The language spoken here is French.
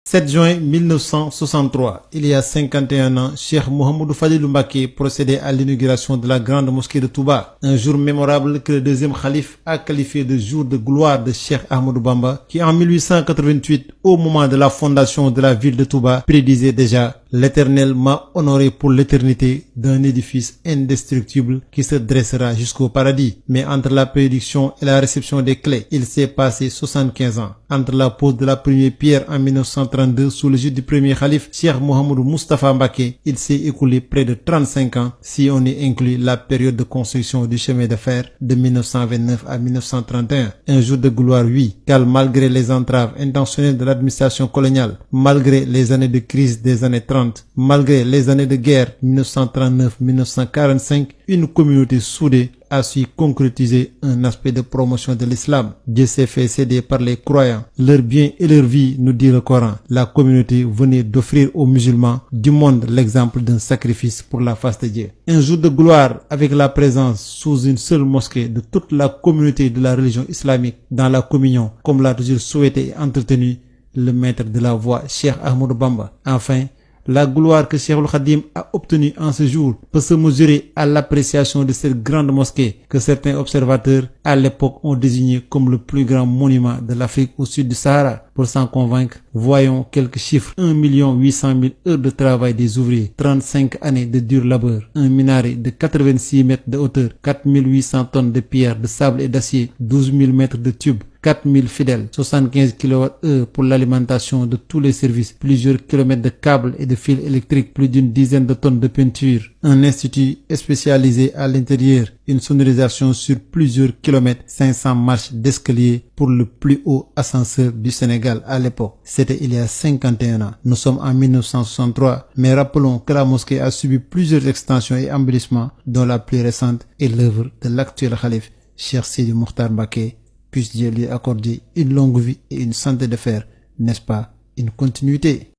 7 juin 1963, il y a 51 ans, Cheikh Mouhamadou Fadilou Mbacké procédait à l'inauguration de la grande mosquée de Touba, un jour mémorable que le deuxième khalife a qualifié de jour de gloire de Cheikh Ahmadou Bamba, qui en 1888, au moment de la fondation de la ville de Touba, prédisait déjà: l'Éternel m'a honoré pour l'éternité d'un édifice indestructible qui se dressera jusqu'au paradis. Mais entre la prédiction et la réception des clés, il s'est passé 75 ans. Entre la pose de la première pierre en 1932 sous l'égide du premier khalife Cheikh Mouhamadou Moustapha Mbacké, il s'est écoulé près de 35 ans si on y inclut la période de construction du chemin de fer de 1929 à 1931. Un jour de gloire, oui, car malgré les entraves intentionnelles de l'administration coloniale, malgré les années de crise des années 30, malgré les années de guerre 1939-1945, une communauté soudée a su concrétiser un aspect de promotion de l'islam. Dieu s'est fait céder par les croyants, leurs biens et leur vie, nous dit le Coran. La communauté venait d'offrir aux musulmans du monde l'exemple d'un sacrifice pour la face de Dieu. Un jour de gloire avec la présence sous une seule mosquée de toute la communauté de la religion islamique dans la communion, comme l'a toujours souhaité et entretenu le maître de la voie, Cheikh Ahmadou Bamba. Enfin, la gloire que Cheikhoul Khadim a obtenue en ce jour peut se mesurer à l'appréciation de cette grande mosquée que certains observateurs à l'époque ont désigné comme le plus grand monument de l'Afrique au sud du Sahara. Pour s'en convaincre, voyons quelques chiffres. 1 800 000 heures de travail des ouvriers, 35 années de dur labeur, un minaret de 86 mètres de hauteur, 4 800 tonnes de pierre, de sable et d'acier, 12 000 mètres de tubes, 4 000 fidèles, 75 kWh pour l'alimentation de tous les services, plusieurs kilomètres de câbles et de fils électriques, plus d'une dizaine de tonnes de peinture, un institut spécialisé à l'intérieur, une sonorisation sur plusieurs kilomètres, 500 marches d'escalier pour le plus haut ascenseur du Sénégal à l'époque. C'était il y a 51 ans. Nous sommes en 1963, mais rappelons que la mosquée a subi plusieurs extensions et embellissements, dont la plus récente est l'œuvre de l'actuel khalife, Cheikh Sidi Mokhtar Mbacké. Puisse Dieu lui accorder une longue vie et une santé de fer, n'est-ce pas, une continuité.